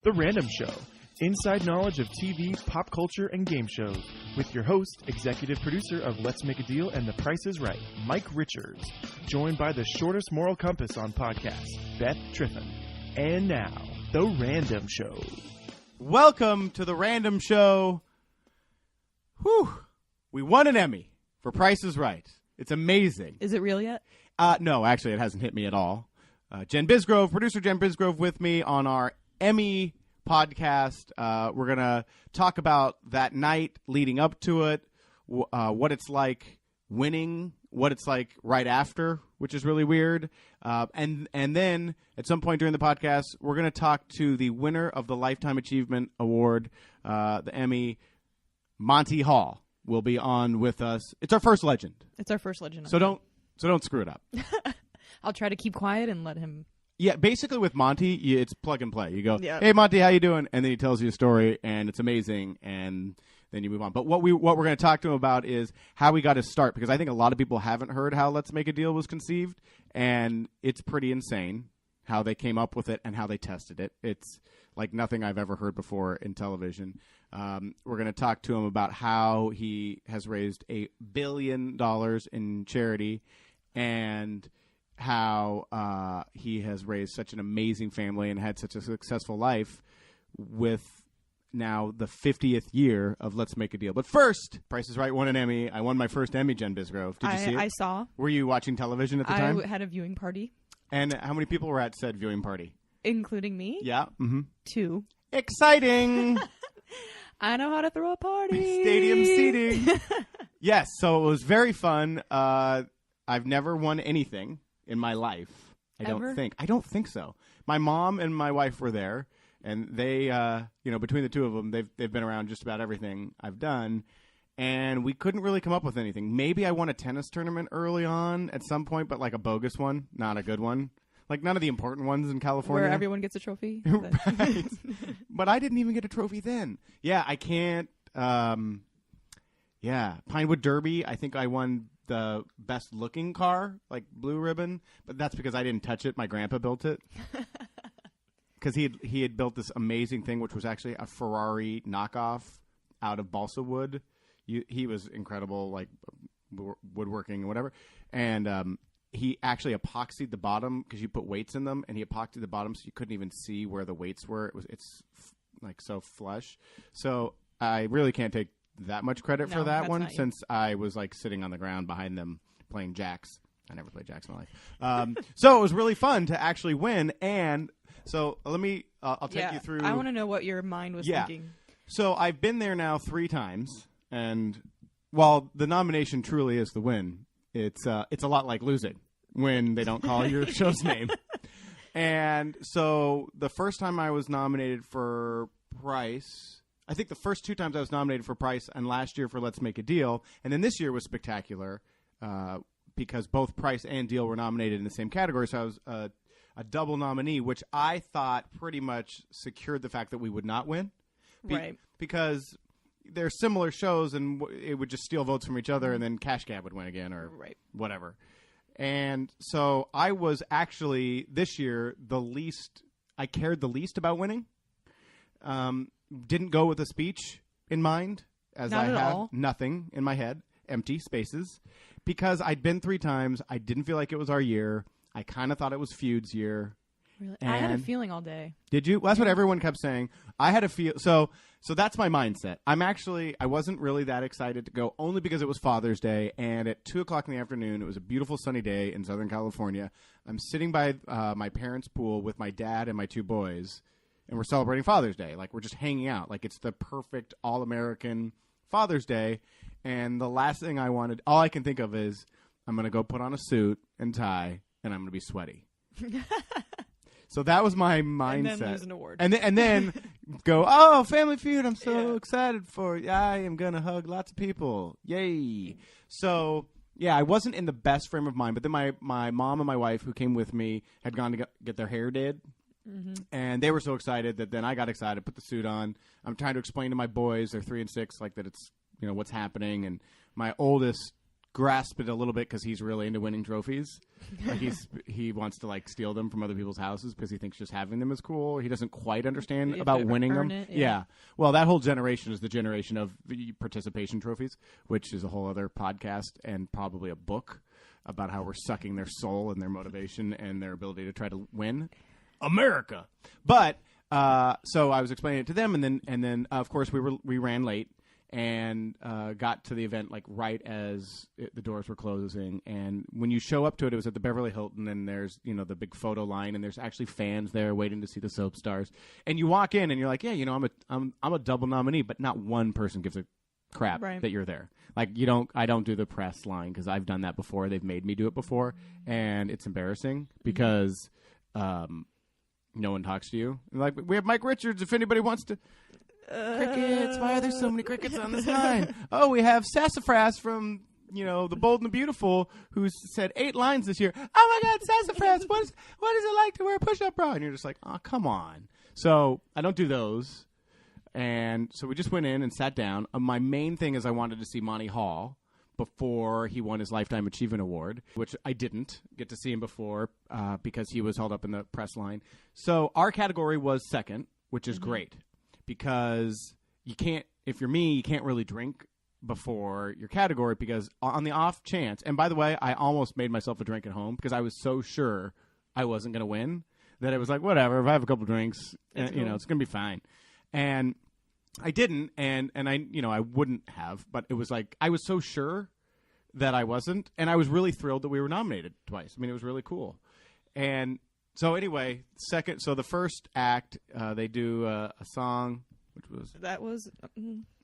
The Randumb Show. Inside knowledge of TV, pop culture, and game shows. With your host, executive producer of Let's Make a Deal and The Price is Right, Mike Richards. Joined by the shortest moral compass on podcasts, Beth Triffin. And now, The Randumb Show. Welcome to The Randumb Show. Whew. We won an Emmy for Price is Right. It's amazing. Is it real yet? No, actually, it hasn't hit me at all. Jen Bisgrove, producer Jen Bisgrove with me on our Emmy podcast. We're going to talk about that night leading up to it, what it's like winning, what it's like right after, which is really weird. And then at some point during the podcast, we're going to talk to the winner of the Lifetime Achievement Award, the Emmy, Monty Hall, will be on with us. It's our first legend. It's our first legend. So don't screw it up. I'll try to keep quiet and let him. Yeah, basically with Monty, it's plug and play. You go, Yeah. Hey, Monty, how you doing? And then he tells you a story, and it's amazing, and then you move on. But what we're going to talk to him about is how we got his start, because I think a lot of people haven't heard how Let's Make a Deal was conceived, and it's pretty insane how they came up with it and how they tested it. It's like nothing I've ever heard before in television. We're going to talk to him about how he has raised $1 billion in charity, and how he has raised such an amazing family and had such a successful life with now the 50th year of Let's Make a Deal. But first, Price is Right won an Emmy. I won my first Emmy, Jen Bisgrove. Did you see it? I saw. Were you watching television at the time? I had a viewing party. And how many people were at said viewing party? Including me? Yeah. Mm-hmm. 2. Exciting! I know how to throw a party. Stadium seating. Yes, so it was very fun. I've never won anything in my life. I don't think so. My mom and my wife were there, and they, between the two of them, they've been around just about everything I've done, and we couldn't really come up with anything. Maybe I won a tennis tournament early on at some point, but like a bogus one, not a good one. Like none of the important ones in California. Where everyone gets a trophy. Right. But I didn't even get a trophy then. Yeah, I can't. Pinewood Derby, I think I won the best looking car, like blue ribbon, but that's because I didn't touch it. My grandpa built it. Because he had built this amazing thing, which was actually a Ferrari knockoff out of balsa wood. He was incredible, like woodworking and whatever. And he actually epoxied the bottom because you put weights in them, and he epoxied the bottom so you couldn't even see where the weights were. It's like so flush. So I really can't take that much credit for that one, since I was like sitting on the ground behind them playing jacks. I never played jacks in my life. So it was really fun to actually win. And so I'll take you through. I want to know what your mind was thinking. So I've been there now 3 times, and while the nomination truly is the win, it's a lot like losing when they don't call your show's name. And so the first time I was nominated for Price, I think the first 2 times I was nominated for Price, and last year for Let's Make a Deal, and then this year was spectacular because both Price and Deal were nominated in the same category, so I was a double nominee, which I thought pretty much secured the fact that we would not win. Right. Because they're similar shows, and it would just steal votes from each other, and then Cash Cab would win again, or whatever. And so I was actually, this year, I cared the least about winning. Didn't go with a speech in mind, as Not I at had all. nothing in my head, empty spaces, because I'd been 3 times. I didn't feel like it was our year. I kind of thought it was Feud's year. Really? I had a feeling all day. Did you? Well, that's what everyone kept saying. I had a feel. So that's my mindset. I wasn't really that excited to go, only because it was Father's Day, and at 2:00 in the afternoon, it was a beautiful sunny day in Southern California. I'm sitting by my parents' pool with my dad and my 2 boys, and we're celebrating Father's Day. Like, we're just hanging out. Like, it's the perfect all-American Father's Day. And the last thing all I can think of is, I'm going to go put on a suit and tie, and I'm going to be sweaty. So that was my mindset. And then lose an award. And then go, oh, Family Feud, I'm so excited for it. I am going to hug lots of people. Yay. So, yeah, I wasn't in the best frame of mind. But then my mom and my wife, who came with me, had gone to get their hair did. Mm-hmm. And they were so excited that then I got excited, put the suit on. I'm trying to explain to my boys, they're 3 and 6, like that it's, what's happening. And my oldest grasp it a little bit because he's really into winning trophies. Like he wants to like steal them from other people's houses because he thinks just having them is cool. He doesn't quite understand about winning them. Yeah. Well, that whole generation is the generation of the participation trophies, which is a whole other podcast and probably a book about how we're sucking their soul and their motivation and their ability to try to win America. But so I was explaining it to them, and then of course we ran late. And got to the event like right as the doors were closing. And when you show up to it, it was at the Beverly Hilton, and there's the big photo line, and there's actually fans there waiting to see the soap stars. And you walk in, and you're like, yeah, I'm a double nominee, but not one person gives a crap that you're there. Like I don't do the press line because I've done that before. They've made me do it before, and it's embarrassing because no one talks to you. Like, we have Mike Richards if anybody wants to. Crickets. Why are there so many crickets on this line? Oh, we have Sassafras from, The Bold and the Beautiful, who's said 8 lines this year. Oh, my God, Sassafras, what is it like to wear a push-up bra? And you're just like, oh, come on. So I don't do those. And so we just went in and sat down. My main thing is I wanted to see Monty Hall before he won his Lifetime Achievement Award, which I didn't get to see him before because he was held up in the press line. So our category was second, which is great. Because if you're me, you can't really drink before your category because on the off chance, and by the way, I almost made myself a drink at home because I was so sure I wasn't going to win that it was like, whatever, if I have a couple drinks, it's going to be fine. And I didn't, and I wouldn't have, but it was like, I was so sure that I wasn't, and I was really thrilled that we were nominated twice. I mean, it was really cool. And so anyway, the first act, they do a song, which was... That was...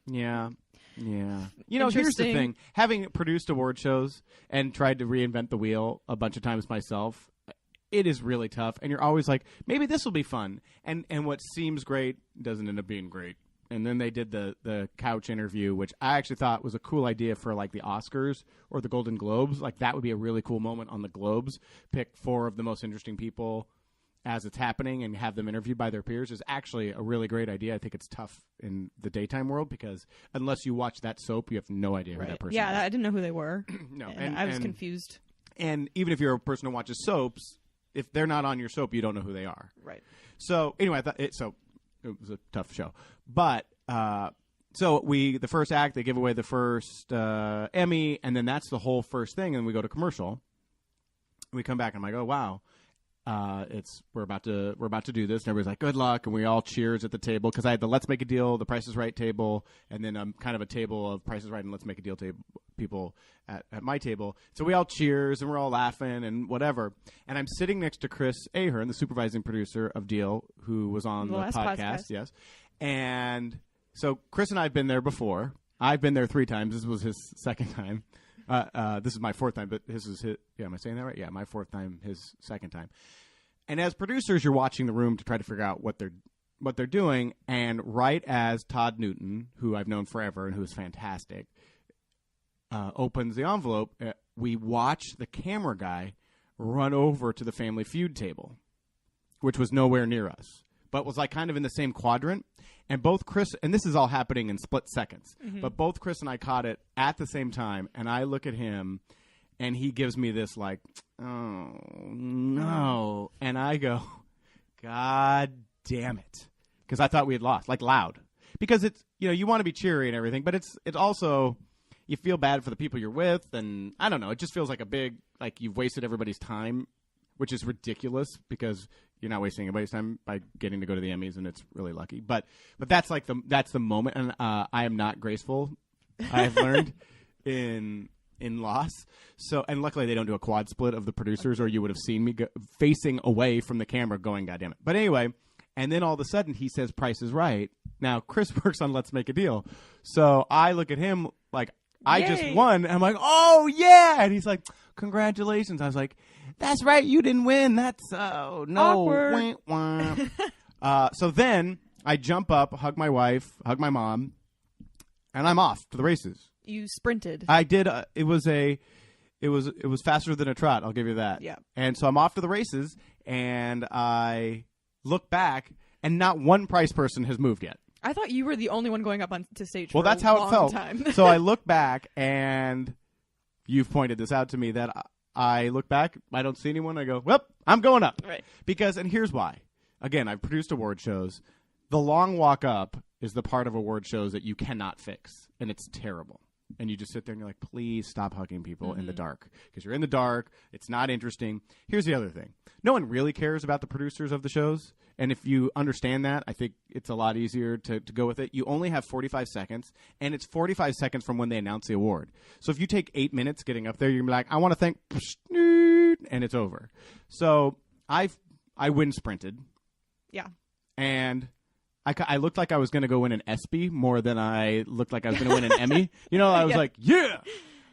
Yeah. Here's the thing. Having produced award shows and tried to reinvent the wheel a bunch of times myself, it is really tough. And you're always like, maybe this will be fun. And what seems great doesn't end up being great. And then they did the couch interview, which I actually thought was a cool idea for like the Oscars or the Golden Globes. Like that would be a really cool moment on the Globes. Pick 4 of the most interesting people as it's happening and have them interviewed by their peers is actually a really great idea. I think it's tough in the daytime world because unless you watch that soap, you have no idea who that person is. Yeah, I didn't know who they were. No, and I was confused. And even if you're a person who watches soaps, if they're not on your soap, you don't know who they are. Right. So anyway, I thought it was a tough show. But the first act, they give away the first Emmy, and then that's the whole first thing, and we go to commercial. We come back, and I'm like, oh, wow. We're about to do this, and everybody's like, good luck, and we all cheers at the table, because I had the Let's Make a Deal, the Price is Right table, and then kind of a table of Price is Right and Let's Make a Deal people at my table. So we all cheers, and we're all laughing, and whatever. And I'm sitting next to Chris Ahern, the supervising producer of Deal, who was on the podcast. Yes. And so Chris and I have been there before. I've been there 3 times. This was his second time. This is my 4th time, but this is his. Yeah, am I saying that right? Yeah, my 4th time, his 2nd time. And as producers, you're watching the room to try to figure out what they're doing. And right as Todd Newton, who I've known forever and who is fantastic, opens the envelope, we watch the camera guy run over to the Family Feud table, which was nowhere near us, but was like kind of in the same quadrant. And both Chris, and this is all happening in split seconds, but both Chris and I caught it at the same time. And I look at him, and he gives me this like, oh, no. And I go, God damn it. Because I thought we had lost, like loud. Because it's, you want to be cheery and everything, but it's also, you feel bad for the people you're with. And I don't know, it just feels like a big, like you've wasted everybody's time, which is ridiculous because you're not wasting anybody's time by getting to go to the Emmys, and it's really lucky. But that's like that's the moment, and I am not graceful. I have learned in loss. So, and luckily they don't do a quad split of the producers, or you would have seen me facing away from the camera, going, "God damn it!" But anyway, and then all of a sudden he says, "Price is Right." Now Chris works on Let's Make a Deal, so I look at him like I just won. And I'm like, "Oh yeah!" And he's like, "Congratulations!" I was like, "That's right, you didn't win. That's no." Awkward. Wah, wah. So then I jump up, hug my wife, hug my mom, and I'm off to the races. You sprinted. I did. It was faster than a trot. I'll give you that. Yeah. And so I'm off to the races, and I look back, and not one prize person has moved yet. I thought you were the only one going up on to stage. Well, for that's a how long it felt. Time. So I look back, and you've pointed this out to me, that I look back, I don't see anyone, I go, well, I'm going up. Right. And here's why. Again, I've produced award shows. The long walk up is the part of award shows that you cannot fix, and it's terrible. And you just sit there and you're like, please stop hugging people in the dark. Because you're in the dark. It's not interesting. Here's the other thing. No one really cares about the producers of the shows. And if you understand that, I think it's a lot easier to go with it. You only have 45 seconds, and it's 45 seconds from when they announce the award. So if you take 8 minutes getting up there, you're going to be like, I want to thank, and it's over. So I wind sprinted. Yeah. And I looked like I was going to go win an ESPY more than I looked like I was going to win an Emmy. I was like, yeah.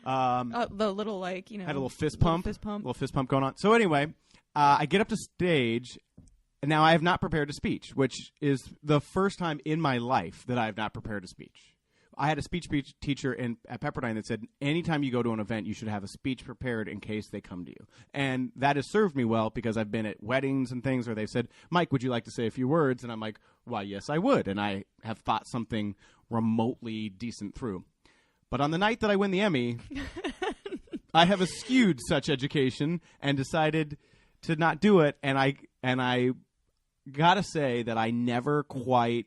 The little, had a little fist pump. Little fist pump going on. So anyway, I get up to stage, and now I have not prepared a speech, which is the first time in my life that I have not prepared a speech. I had a speech teacher at Pepperdine that said, anytime you go to an event, you should have a speech prepared in case they come to you. And that has served me well because I've been at weddings and things where they've said, Mike, would you like to say a few words? And I'm like, why, yes, I would. And I have thought something remotely decent through. But on the night that I win the Emmy, I have eschewed such education and decided to not do it. And I got to say that I never quite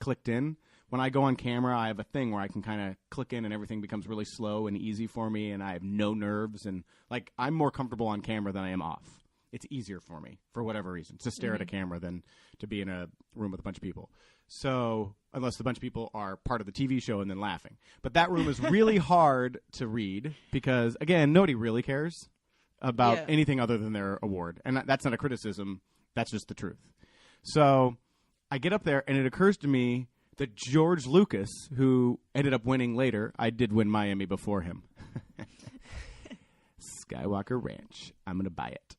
clicked in. When I go on camera, I have a thing where I can kind of click in and everything becomes really slow and easy for me, and I have no nerves. And, I'm more comfortable on camera than I am off. It's easier for me, for whatever reason, to stare at a camera than to be in a room with a bunch of people. So, unless the bunch of people are part of the TV show and then laughing. But that room is really hard to read because, again, nobody really cares about anything other than their award. And that's not a criticism. That's just the truth. So, I get up there, and it occurs to me that George Lucas, who ended up winning later, I did win my Emmy before him. Skywalker Ranch. I'm going to buy it.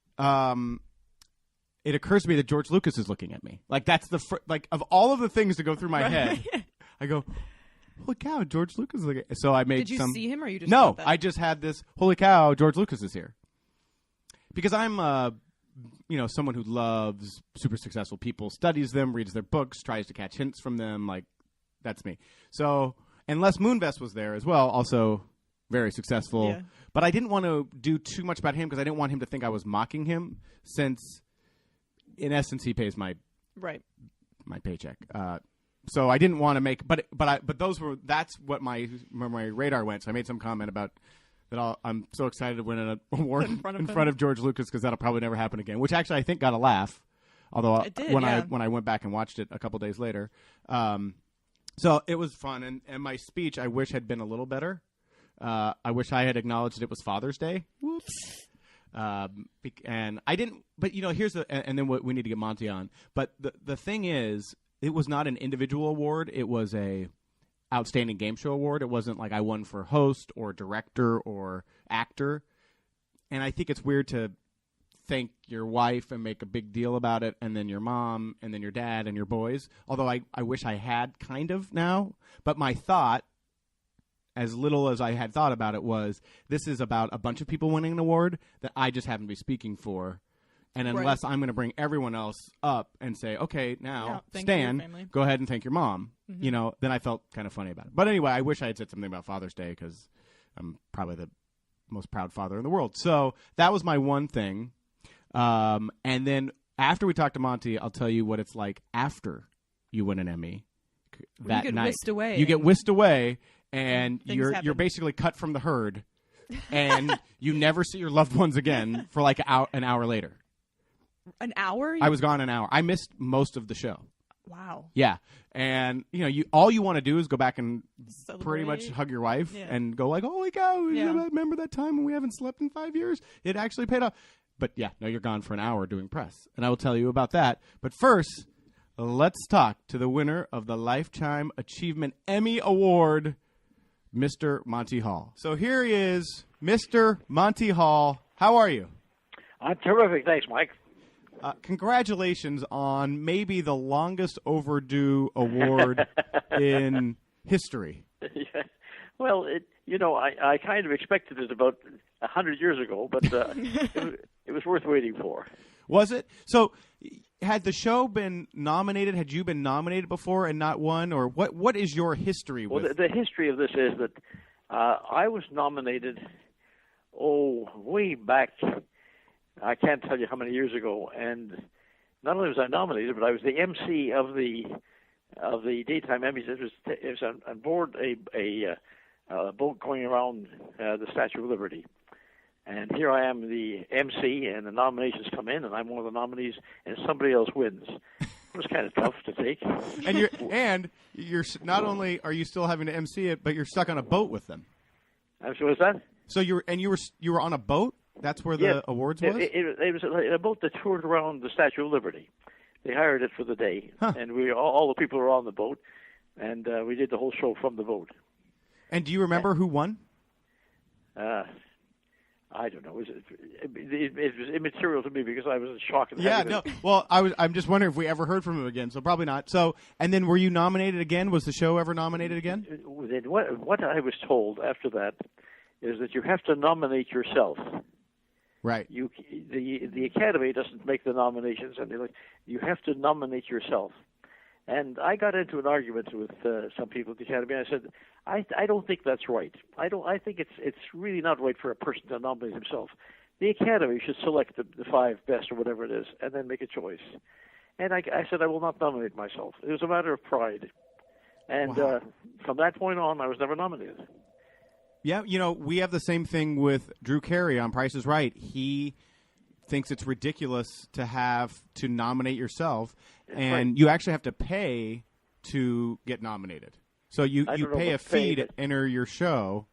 It occurs to me that George Lucas is looking at me. That's the of all of the things to go through my head, I go, holy cow, George Lucas is looking. So I made Did you see him or you just No, thought that? I just had this, holy cow, George Lucas is here. Because I'm someone who loves super successful people, studies them, reads their books, tries to catch hints from them. That's me. So, and Les Moonves was there as well, also very successful. Yeah. But I didn't want to do too much about him because I didn't want him to think I was mocking him, since, in essence, he pays my paycheck. So I didn't want to make, but that's what my radar went. So I made some comment about that. I'm so excited to win an award in front of George Lucas because that'll probably never happen again. Which actually I think got a laugh, although it did, when I went back and watched it a couple days later. So it was fun, and my speech I wish had been a little better. I wish I had acknowledged that it was Father's Day. Whoops. And I didn't. But here's and then we need to get Monty on. But the thing is, it was not an individual award. It was a Outstanding Game Show Award. It wasn't like I won for host or director or actor. And I think it's weird to thank your wife and make a big deal about it, and then your mom, and then your dad, and your boys. Although I wish I had kind of now. But my thought, as little as I had thought about it, was this is about a bunch of people winning an award that I just happen to be speaking for. And unless I'm going to bring everyone else up and say, okay, now, Stan, go ahead and thank your mom, then I felt kind of funny about it. But anyway, I wish I had said something about Father's Day because I'm probably the most proud father in the world. So that was my one thing. And then after we talk to Monty, I'll tell you what it's like after you win an Emmy that you get night. Whisked away. You get whisked away, and Things you're basically cut from the herd, and you never see your loved ones again for like an hour later. An hour? I was gone an hour. I missed most of the show. Wow. Yeah. And, all you want to do is go back and Celebrate. pretty much hug your wife and go like, holy cow, remember that time when we haven't slept in 5 years? It actually paid off. But, you're gone for an hour doing press. And I will tell you about that. But first, let's talk to the winner of the Lifetime Achievement Emmy Award, Mr. Monty Hall. So here he is, Mr. Monty Hall. How are you? I'm terrific. Thanks, Mike. Congratulations on maybe the longest overdue award in history. Yeah. Well, I kind of expected it about 100 years ago, but it was worth waiting for. Was it? So had the show been nominated? Had you been nominated before and not won? Or what is your history with Well, the history of this is that I was nominated way back. I can't tell you how many years ago. And not only was I nominated, but I was the MC of the daytime Emmys. It was on board a boat going around the Statue of Liberty. And here I am, the MC, and the nominations come in, and I'm one of the nominees, and somebody else wins. It was kind of tough to take. And you're not only are you still having to MC it, but you're stuck on a boat with them. So was that? So you were on a boat. That's where the awards was. It was a boat that toured around the Statue of Liberty. They hired it for the day, and all the people were on the boat, and we did the whole show from the boat. And do you remember who won? I don't know. It was immaterial to me because I was in shock. Well, I'm just wondering if we ever heard from him again. So probably not. So, and then were you nominated again? Was the show ever nominated again? What I was told after that is that you have to nominate yourself. Right. The Academy doesn't make the nominations, and you have to nominate yourself. And I got into an argument with some people at the Academy. I said, I don't think that's right. I think it's really not right for a person to nominate himself. The Academy should select the 5 best or whatever it is, and then make a choice. And I said I will not nominate myself. It was a matter of pride. And from that point on, I was never nominated. Yeah, we have the same thing with Drew Carey on Price is Right. He thinks it's ridiculous to have to nominate yourself, and you actually have to pay to get nominated. So you pay a fee to enter your show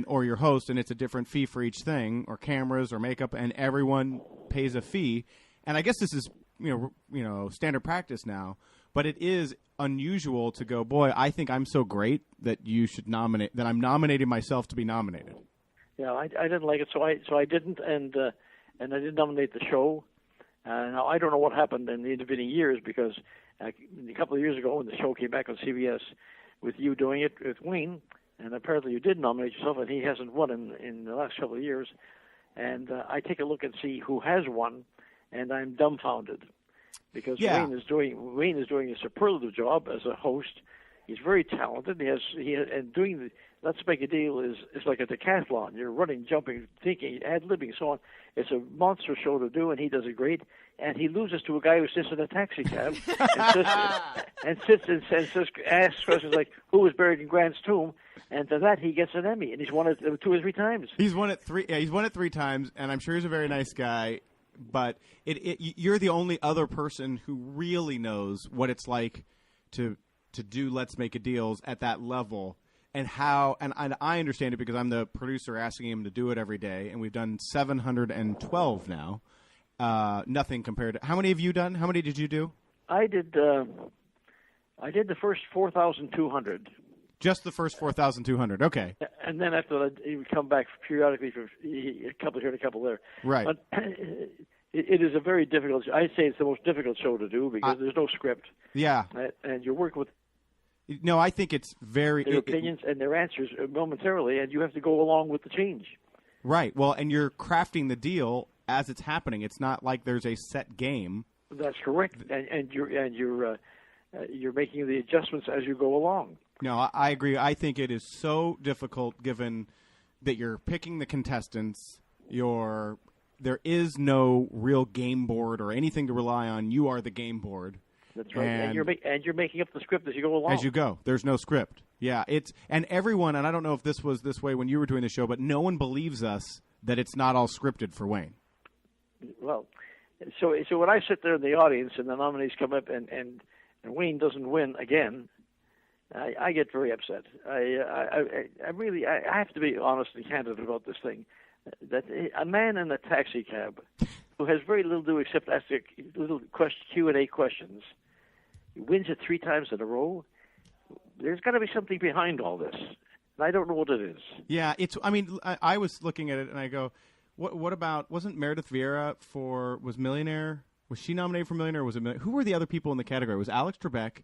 or your host, and it's a different fee for each thing, or cameras or makeup, and everyone pays a fee. And I guess this is standard practice now, but it is unusual to go, boy, I think I'm so great that you should nominate, that I'm nominating myself to be nominated. Yeah, I didn't like it, so I didn't, and I didn't nominate the show. Now I don't know what happened in the intervening years, because a couple of years ago when the show came back on CBS with you doing it with Wayne, and apparently you did nominate yourself, and he hasn't won in the last couple of years. And I take a look and see who has won, and I'm dumbfounded. Because Wayne is doing a superlative job as a host. He's very talented. And doing the Let's Make a Deal is like a decathlon. You're running, jumping, thinking, ad-libbing, so on. It's a monster show to do, and he does it great. And he loses to a guy who sits in a taxi cab and asks questions like, "Who was buried in Grant's tomb?" And to that he gets an Emmy, and he's won it 2 or 3 times. He's won it 3. Yeah, he's won it 3 times, and I'm sure he's a very nice guy. But you're the only other person who really knows what it's like to do Let's Make a Deals at that level, and how. And I understand it because I'm the producer asking him to do it every day, and we've done 712 now. Nothing compared to. How many have you done? How many did you do? I did the first 4,200. Just the first 4,200. Okay. And then after that, he would come back periodically for a couple here and a couple there. Right. But it is a very difficult. I'd say it's the most difficult show to do because there's no script. Yeah. And you're working with. No, I think it's very. Their opinions and their answers momentarily, and you have to go along with the change. Right. Well, and you're crafting the deal as it's happening. It's not like there's a set game. That's correct, and you're making the adjustments as you go along. No, I agree. I think it is so difficult given that you're picking the contestants. There is no real game board or anything to rely on. You are the game board. That's right, and you're making up the script as you go along. As you go, there's no script. Yeah, and everyone, and I don't know if this was this way when you were doing the show, but no one believes us that it's not all scripted for Wayne. Well, so when I sit there in the audience and the nominees come up and Wayne doesn't win again, I get very upset. I really have to be honest and candid about this thing. That a man in a taxi cab who has very little to do except ask little Q&A questions, he wins it 3 times in a row. There's got to be something behind all this, and I don't know what it is. Yeah, I mean, I was looking at it and I go, what about, wasn't Meredith Vieira was Millionaire? Was she nominated for Millionaire? Or was it who were the other people in the category? It was Alex Trebek,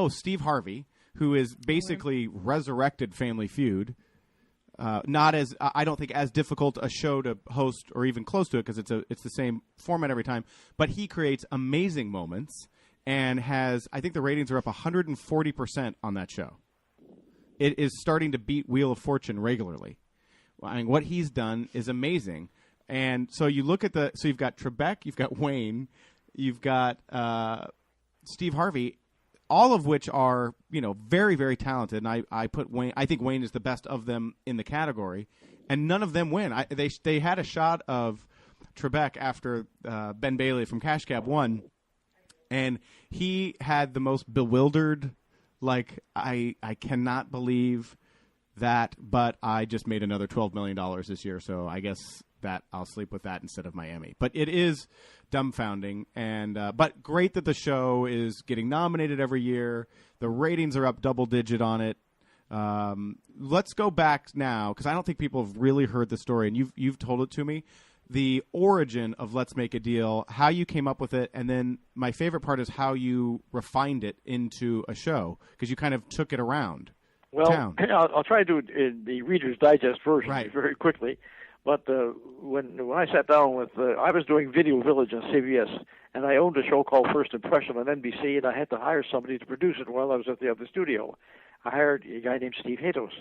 Steve Harvey, who is basically resurrected Family Feud. Not as I don't think as difficult a show to host or even close to it because it's the same format every time. But he creates amazing moments and has, I think the ratings are up 140% on that show. It is starting to beat Wheel of Fortune regularly. I mean, what he's done is amazing. And so you look at so you've got Trebek, you've got Wayne, you've got Steve Harvey, all of which are, very, very talented. And I put Wayne, I think Wayne is the best of them in the category. And none of them win. They had a shot of Trebek after Ben Bailey from Cash Cab won. And he had the most bewildered, I cannot believe that, but I just made another $12 million this year, so I guess that I'll sleep with that instead of my Emmy. But it is dumbfounding, and but great that the show is getting nominated every year. The ratings are up double-digit on it. Let's go back now, because I don't think people have really heard the story, and you've told it to me. The origin of Let's Make a Deal, how you came up with it, and then my favorite part is how you refined it into a show, because you kind of took it around. Well, I'll try to do it in the Reader's Digest version very quickly. But when I sat down with, I was doing Video Village on CBS, and I owned a show called First Impression on NBC, and I had to hire somebody to produce it while I was at the other studio. I hired a guy named Steve Hatos,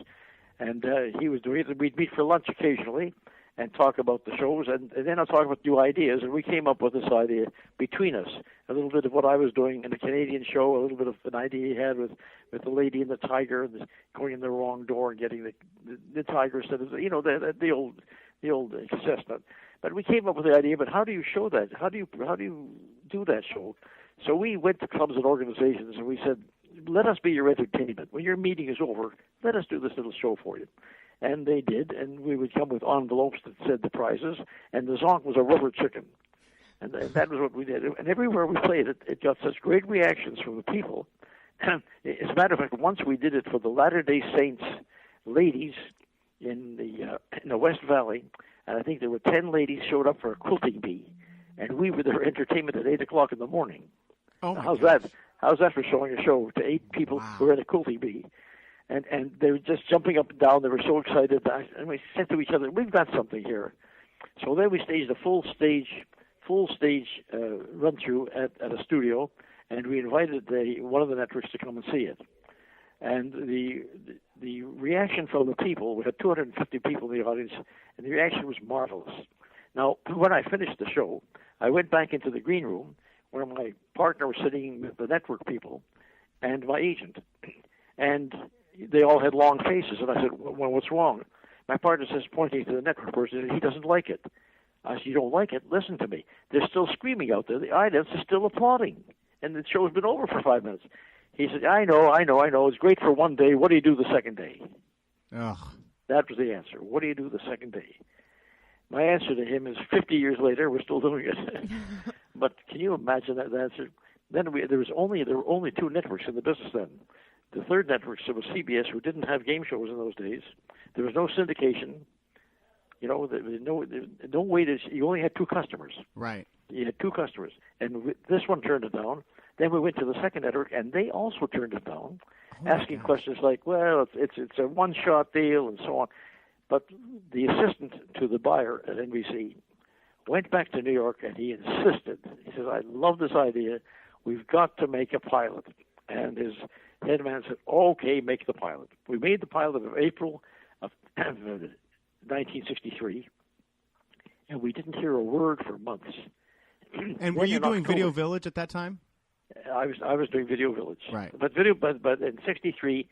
and he was doing it. We'd meet for lunch occasionally and talk about the shows, and then I'll talk about new ideas. And we came up with this idea between us, a little bit of what I was doing in the Canadian show, a little bit of an idea he had with the lady and the tiger, and going in the wrong door and getting the tiger instead of the old chestnut. But we came up with the idea. But how do you show that? How do you do that show? So we went to clubs and organizations, and we said, let us be your entertainment. When your meeting is over, let us do this little show for you. And they did, and we would come with envelopes that said the prizes, and the zonk was a rubber chicken. And that was what we did. And everywhere we played it, it got such great reactions from the people. As a matter of fact, once we did it for the Latter-day Saints ladies in the West Valley, and I think there were 10 ladies showed up for a quilting bee, and we were their entertainment at 8 o'clock in the morning. Oh, how's that? How's that for showing a show to 8 people who were at a quilting bee? And they were just jumping up and down. They were so excited. And we said to each other, we've got something here. So then we staged a full stage run-through at a studio, and we invited one of the networks to come and see it. And the reaction from the people, we had 250 people in the audience, and the reaction was marvelous. Now, when I finished the show, I went back into the green room where my partner was sitting with the network people and my agent. And they all had long faces, and I said, well, what's wrong? My partner says, pointing to the network person, he doesn't like it. I said, you don't like it? Listen to me. They're still screaming out there. The audience is still applauding, and the show's been over for 5 minutes. He said, I know. It's great for one day. What do you do the second day? Ugh. That was the answer. What do you do the second day? My answer to him is 50 years later, we're still doing it. But can you imagine that answer? Then there were only 2 networks in the business then. The third network, so was CBS, who didn't have game shows in those days. There was no syndication. There was no way to. You only had 2 customers. Right. You had 2 customers, and this one turned it down. Then we went to the second network, and they also turned it down, asking questions like, "Well, it's a one-shot deal," and so on. But the assistant to the buyer at NBC went back to New York, and he insisted. He says, "I love this idea. We've got to make a pilot." And his head man said, okay, make the pilot. We made the pilot in April of 1963, and we didn't hear a word for months. And were you doing Video Village at that time? I was doing Video Village. Right. But in 63,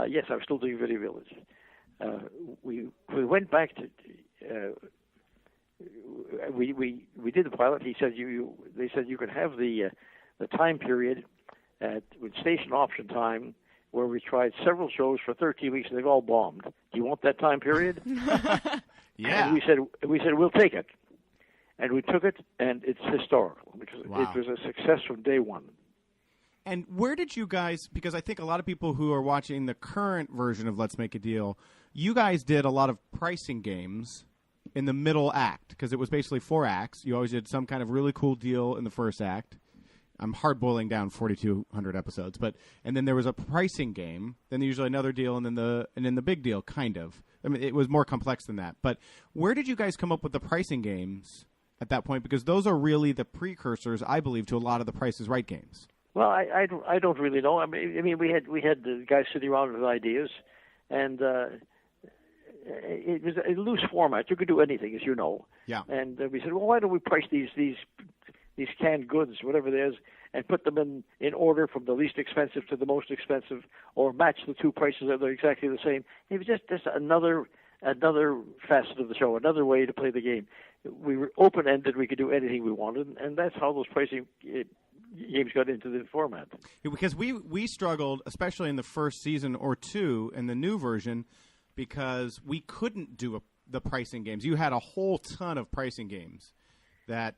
yes, I was still doing Video Village. We went back to we did the pilot. He said they said you could have the time period with station option time, where we tried several shows for 13 weeks and they've all bombed. Do you want that time period? Yeah. And we said we'll take it, and we took it, and it's historical because it was a success from day one. And where did you guys? Because I think a lot of people who are watching the current version of Let's Make a Deal, you guys did a lot of pricing games in the middle act because it was basically 4 acts. You always did some kind of really cool deal in the first act. I'm hard boiling down 4,200 episodes, and then there was a pricing game, then usually another deal, and then the big deal, kind of. I mean, it was more complex than that. But where did you guys come up with the pricing games at that point? Because those are really the precursors, I believe, to a lot of the Price is Right games. Well, I don't really know. I mean, we had the guys sitting around with ideas, and it was a loose format. You could do anything, as you know. Yeah. And we said, well, why don't we price these canned goods, whatever it is, and put them in order from the least expensive to the most expensive, or match the two prices that they're exactly the same. It was just another facet of the show, another way to play the game. We were open-ended. We could do anything we wanted, and that's how those pricing games got into the format. Because we struggled, especially in the first season or two in the new version, because we couldn't do the pricing games. You had a whole ton of pricing games that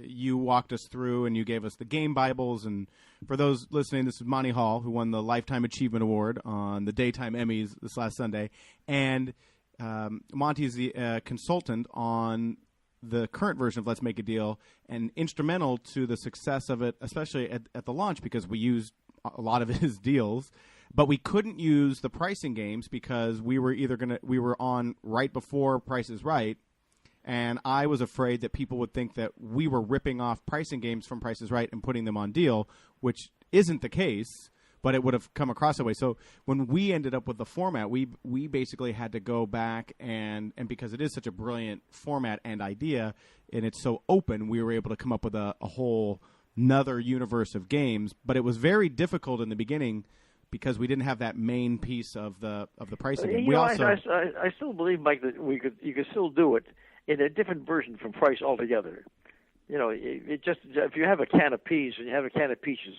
you walked us through, and you gave us the game Bibles. And for those listening, this is Monty Hall, who won the Lifetime Achievement Award on the Daytime Emmys this last Sunday. And Monty is the consultant on the current version of Let's Make a Deal, and instrumental to the success of it, especially at the launch, because we used a lot of his deals. But we couldn't use the pricing games because we were on right before Price is Right, and I was afraid that people would think that we were ripping off pricing games from Price is Right and putting them on Deal, which isn't the case, but it would have come across that way. So when we ended up with the format, we basically had to go back and because it is such a brilliant format and idea, and it's so open, we were able to come up with a whole another universe of games. But it was very difficult in the beginning because we didn't have that main piece of the pricing game. I still believe, Mike, that you could still do it in a different version from Price altogether. You know, it just, if you have a can of peas and you have a can of peaches,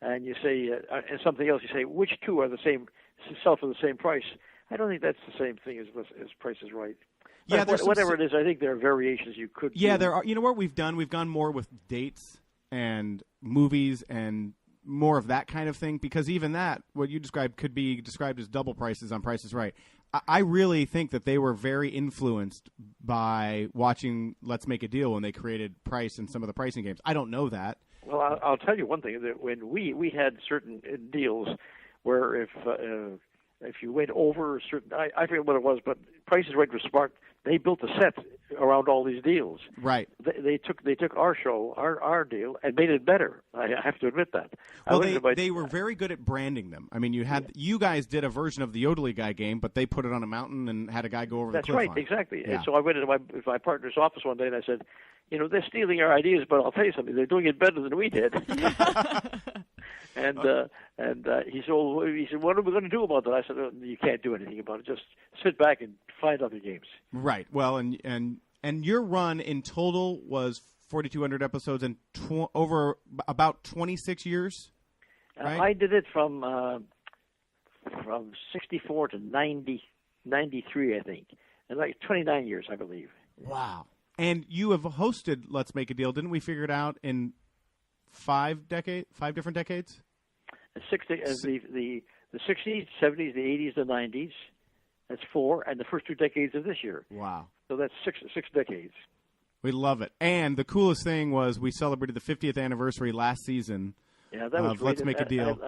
and you say, and something else, you say, which two are the same, sell for the same price? I don't think that's the same thing as Price is Right. Yeah, whatever it is, I think there are variations you could. Yeah, do. there are. You know what we've done? We've gone more with dates and movies and more of that kind of thing, because even that, what you described, could be described as double prices on Price is Right. I really think that they were very influenced by watching Let's Make a Deal when they created Price and some of the pricing games. I don't know that. Well, I'll tell you one thing. That when we had certain deals where if you went over a certain, I forget what it was, but Price is Right was smart. They built a set around all these deals. Right. They took our show, our deal, and made it better. I have to admit that. Well, they were very good at branding them. I mean, you guys did a version of the Yodely Guy game, but they put it on a mountain and had a guy go over the cliff. That's right, on it. exactly. Yeah. And so I went into my partner's office one day and I said, you know, they're stealing our ideas, but I'll tell you something, they're doing it better than we did. And he said, what are we going to do about that? I said, you can't do anything about it. Just sit back and find other games. Right. Well, and your run in total was 4,200 episodes and over about 26 years, right? I did it from 64 to 93, I think, and like 29 years, I believe. Wow. And you have hosted Let's Make a Deal, didn't we figure it out, in 5 different decades? The 60s, 70s, the 80s, the 90s. That's 4, and the first 2 decades of this year. Wow. So that's six decades. We love it. And the coolest thing was we celebrated the 50th anniversary last season. Yeah, that was great. Let's Make a Deal.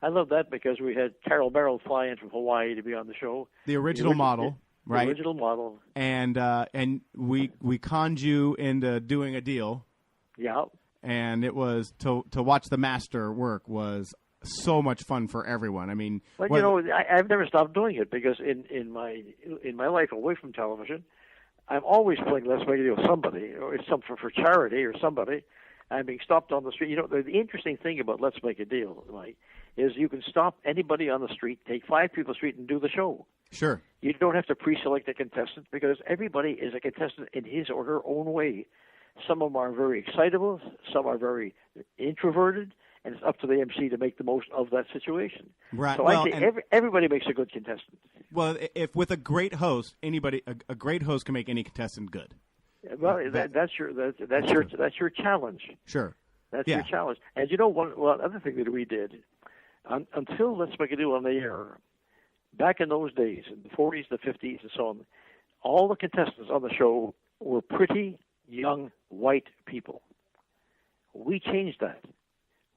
I love that because we had Carol Merrill fly in from Hawaii to be on the show. The original model. Right. The original model. And we conned you into doing a deal. Yeah. And it was to watch the master work was so much fun for everyone. I mean, well, you know, I've never stopped doing it because in my life away from television, I'm always playing Let's Make a Deal with somebody, or it's something for charity or somebody. I'm being stopped on the street. You know, the interesting thing about Let's Make a Deal, Mike, is you can stop anybody on the street, take 5 people on the street, and do the show. Sure. You don't have to pre-select a contestant because everybody is a contestant in his or her own way. Some of them are very excitable, some are very introverted, and it's up to the MC to make the most of that situation. Right. So well, I say everybody makes a good contestant. Well, if with a great host, a great host can make any contestant good. Well, that's your challenge. Sure. That's your challenge. And you know one other thing that we did until Let's Make a Deal on the air. Back in those days, in the 40s, the 50s, and so on, all the contestants on the show were pretty young white people. We changed that.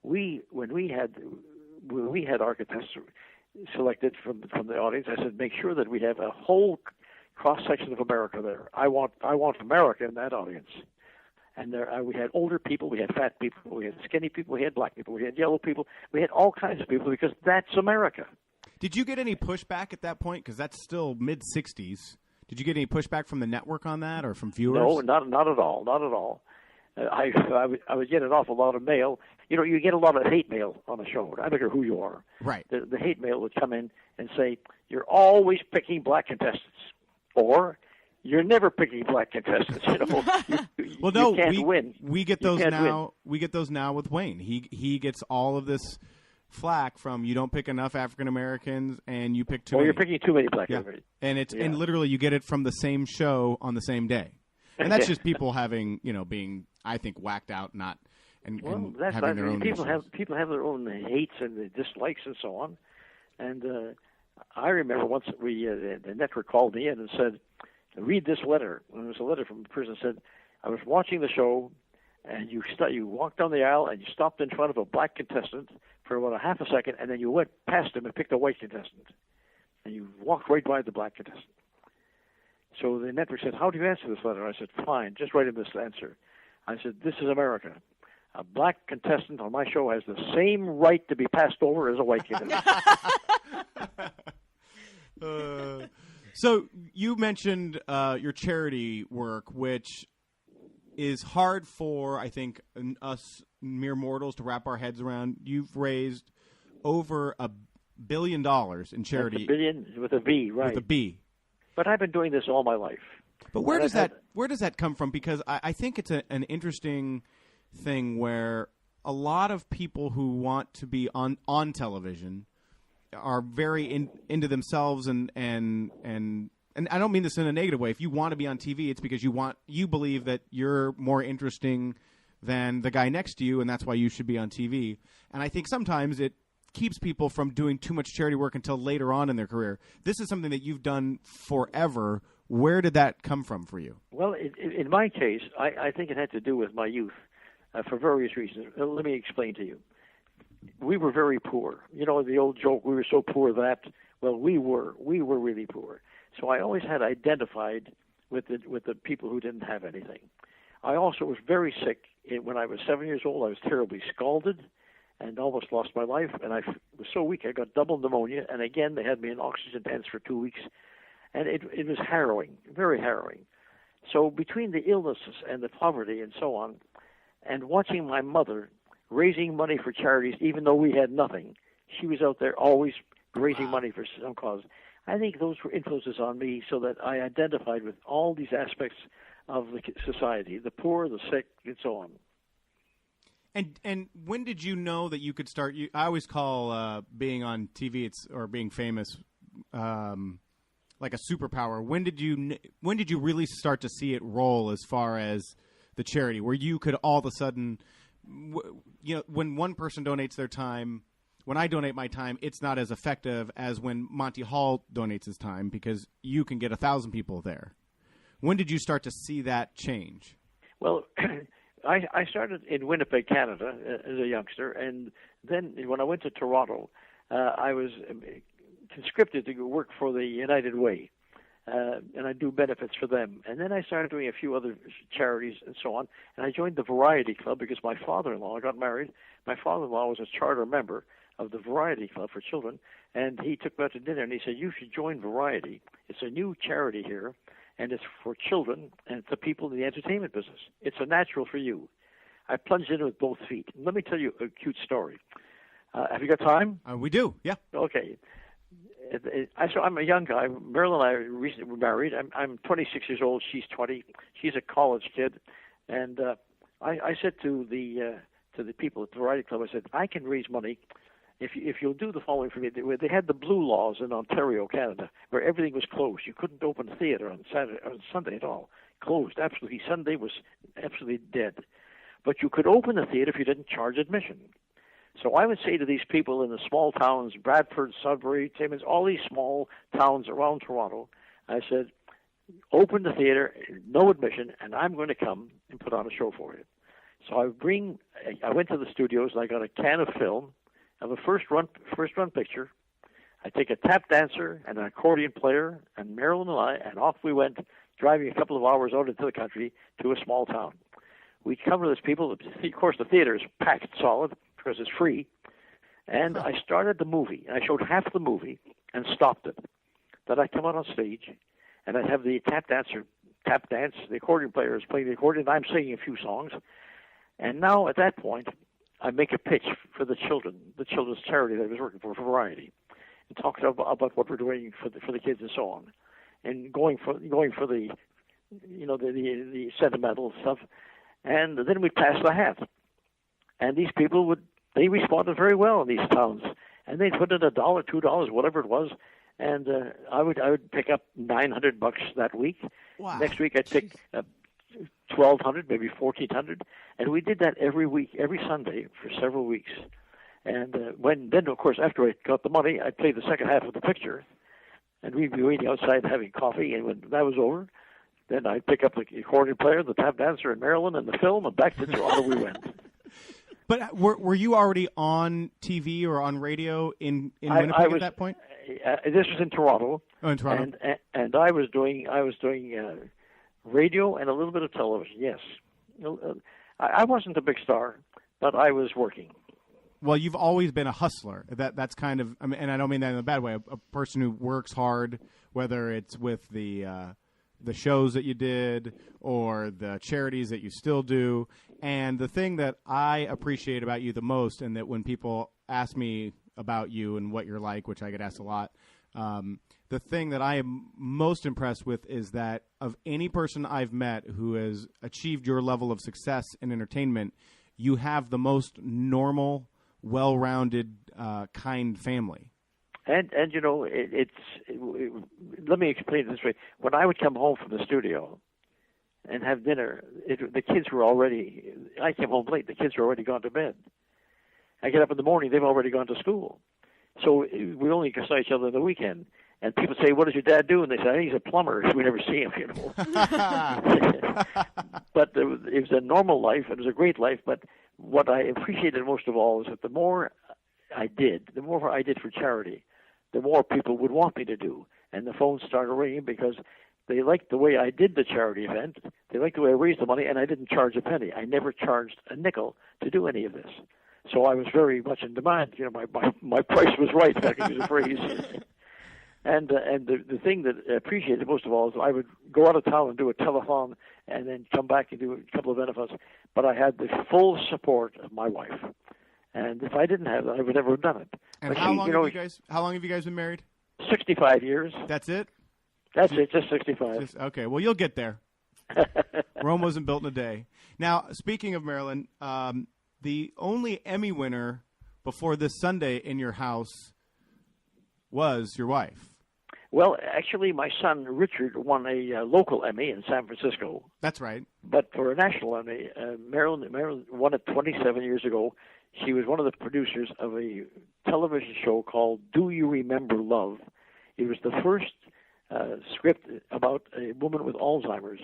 When we had our contestants selected from the audience, I said, make sure that we have a whole cross section of America there. I want America in that audience. And there we had older people, we had fat people, we had skinny people, we had black people, we had yellow people, we had all kinds of people because that's America. Did you get any pushback at that point? Because that's still mid-'60s. Did you get any pushback from the network on that or from viewers? No, not at all. Not at all. I would get an awful lot of mail. You know, you get a lot of hate mail on a show. I don't care who you are. Right. The hate mail would come in and say, "You're always picking black contestants," or "You're never picking black contestants." You know, well, no, you can't win. We get those now. We get those now with Wayne. He gets all of this flack from you don't pick enough African Americans and you pick too many. You're picking too many black Americans. And literally you get it from the same show on the same day. And that's just people having, being, I think, whacked out, and having their own people have their own hates and dislikes and so on. And I remember once the network called me in and said, "Read this letter." And it was a letter from the person that said, "I was watching the show, and you walked down the aisle and you stopped in front of a black contestant for about a half a second, and then you went past him and picked a white contestant, and you walked right by the black contestant." So the network said, "How do you answer this letter?" I said, "Fine, just write him this answer." I said, "This is America. A black contestant on my show has the same right to be passed over as a white contestant." So you mentioned your charity work, which is hard for, I think, us mere mortals to wrap our heads around. You've raised over $1 billion in charity. That's a billion with a B, right? With a B. But I've been doing this all my life. But where does that come from? Because I think it's an interesting thing where a lot of people who want to be on television are very into themselves and I don't mean this in a negative way. If you want to be on TV, it's because you believe that you're more interesting than the guy next to you, and that's why you should be on TV. And I think sometimes it keeps people from doing too much charity work until later on in their career. This is something that you've done forever. Where did that come from for you? Well, in my case, I think it had to do with my youth for various reasons. Let me explain to you. We were very poor. You know, the old joke, we were so poor that, well, we were really poor. So I always had identified with the people who didn't have anything. I also was very sick. When I was 7 years old, I was terribly scalded and almost lost my life. And I was so weak, I got double pneumonia. And again, they had me in oxygen tents for 2 weeks. And it was harrowing, very harrowing. So between the illnesses and the poverty and so on, and watching my mother raising money for charities, even though we had nothing, she was out there always raising money for some cause. I think those were influences on me so that I identified with all these aspects of the society, the poor, the sick, and so on. And when did you know that you could start? I always call being on TV or being famous like a superpower. When did you really start to see it roll as far as the charity, where you could all of a sudden, when one person donates their time, when I donate my time, it's not as effective as when Monty Hall donates his time because you can get 1,000 people there. When did you start to see that change? Well, I started in Winnipeg, Canada, as a youngster, and then when I went to Toronto, I was conscripted to go work for the United Way, and I do benefits for them. And then I started doing a few other charities and so on, and I joined the Variety Club because my father-in-law, I got married, my father-in-law was a charter member of the Variety Club for children, and he took me out to dinner, and he said, "You should join Variety. It's a new charity here, and it's for children, and it's the people in the entertainment business. It's a natural for you." I plunged in with both feet. Let me tell you a cute story. Have you got time? We do, yeah. Okay. So I'm a young guy. Marilyn and I recently were married. I'm 26 years old. She's 20. She's a college kid. And I said to the people at the Variety Club, I said, "I can raise money if you'll do the following for me." They had the blue laws in Ontario, Canada, where everything was closed. You couldn't open a theater on Sunday at all. Closed, absolutely. Sunday was absolutely dead. But you could open a theater if you didn't charge admission. So I would say to these people in the small towns, Bradford, Sudbury, Timmins, all these small towns around Toronto, I said, "Open the theater, no admission, and I'm going to come and put on a show for you." So I went to the studios and I got a can of film of a first run picture. I take a tap dancer and an accordion player and Marilyn and I, and off we went, driving a couple of hours out into the country to a small town. We cover these people. Of course, the theater is packed solid because it's free. And I started the movie. I showed half the movie and stopped it. Then I'd come out on stage, and I'd have the tap dance. The accordion player is playing the accordion. I'm singing a few songs. And now, at that point, I make a pitch for the children's charity that I was working for Variety, and talk about what we're doing for the kids and so on, and going for the the sentimental stuff. And then we passed the hat, and these people they responded very well in these towns, and they'd put in $1, $2, whatever it was, and I would pick up $900 that week. Wow. Next week I'd pick up $1,200, maybe $1,400, and we did that every week, every Sunday for several weeks. And then of course after I got the money, I'd play the second half of the picture, and we'd be waiting outside having coffee. And when that was over, then I'd pick up the accordion player, the tap dancer in Maryland, and the film, and back to Toronto we went. But were you already on TV or on radio in Winnipeg at that point? This was in Toronto. Oh, in Toronto. And I was doing radio and a little bit of television. Yes, I wasn't a big star, but I was working. Well, you've always been a hustler. That's kind of, I mean, and I don't mean that in a bad way. A person who works hard, whether it's with the shows that you did or the charities that you still do. And the thing that I appreciate about you the most, and that when people ask me about you and what you're like, which I get asked a lot, the thing that I am most impressed with is that of any person I've met who has achieved your level of success in entertainment, you have the most normal, well-rounded, kind family. And you know, let me explain it this way. When I would come home from the studio and have dinner, the kids were already, I came home late, the kids were already gone to bed. I get up in the morning, they've already gone to school. So we only saw each other on the weekend. And people say, what does your dad do? And they say, he's a plumber. We never see him, you know. But it was a normal life. It was a great life. But what I appreciated most of all is that the more I did for charity, the more people would want me to do. And the phones started ringing because they liked the way I did the charity event. They liked the way I raised the money, and I didn't charge a penny. I never charged a nickel to do any of this. So I was very much in demand. You know, my price was right, if I could use a phrase. And the thing that I appreciated most of all is I would go out of town and do a telethon and then come back and do a couple of benefits. But I had the full support of my wife. And if I didn't have that, I would never have done it. And how long have you guys been married? 65 years. That's it? That's it, just 65. Okay, well, you'll get there. Rome wasn't built in a day. Now, speaking of Marilyn, the only Emmy winner before this Sunday in your house was your wife. Well, actually, my son Richard won a local Emmy in San Francisco. That's right. But for a national Emmy, Marilyn won it 27 years ago. She was one of the producers of a television show called Do You Remember Love? It was the first script about a woman with Alzheimer's.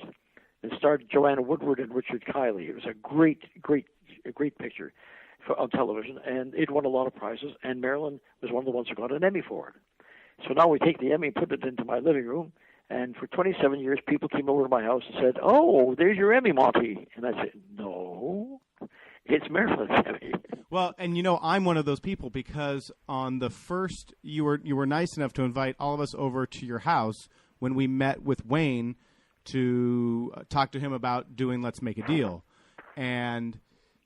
It starred Joanna Woodward and Richard Kiley. It was a great picture on television, and it won a lot of prizes, and Marilyn was one of the ones who got an Emmy for it. So now we take the Emmy and put it into my living room, and for 27 years, people came over to my house and said, "Oh, there's your Emmy, Monty." And I said, "No, it's Marilyn's Emmy." Well, and you know, I'm one of those people because on the first, you were nice enough to invite all of us over to your house when we met with Wayne to talk to him about doing Let's Make a Deal. And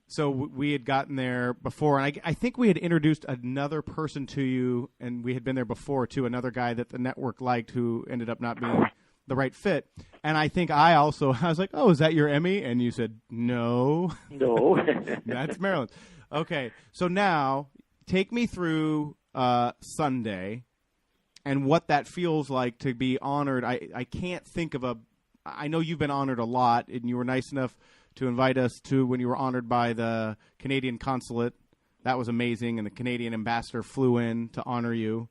so we had gotten there before, and I think we had introduced another person to you, and we had been there before, too, another guy that the network liked who ended up not being the right fit. And I think I was like, "Oh, is that your Emmy?" And you said, "No." No. That's Maryland. Okay, so now take me through Sunday and what that feels like to be honored. I can't think of I know you've been honored a lot, and you were nice enough to invite us to when you were honored by the Canadian consulate. That was amazing, and the Canadian ambassador flew in to honor you.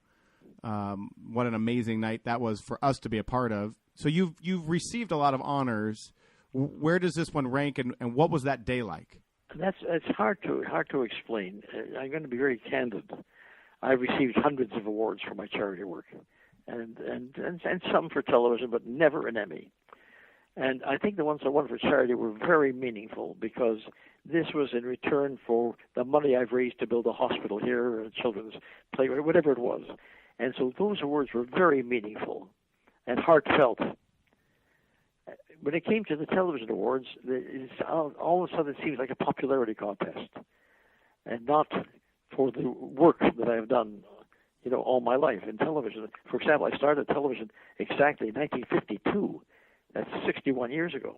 What an amazing night that was for us to be a part of. So you've received a lot of honors. Where does this one rank, and what was that day like? It's hard to explain. I'm going to be very candid. I've received hundreds of awards for my charity work, and some for television, but never an Emmy. And I think the ones I won for charity were very meaningful because this was in return for the money I've raised to build a hospital here, a children's play, whatever it was. And so those awards were very meaningful and heartfelt. When it came to the television awards, all of a sudden it seems like a popularity contest, and not for the work that I have done, all my life in television. For example, I started television exactly in 1952. That's 61 years ago.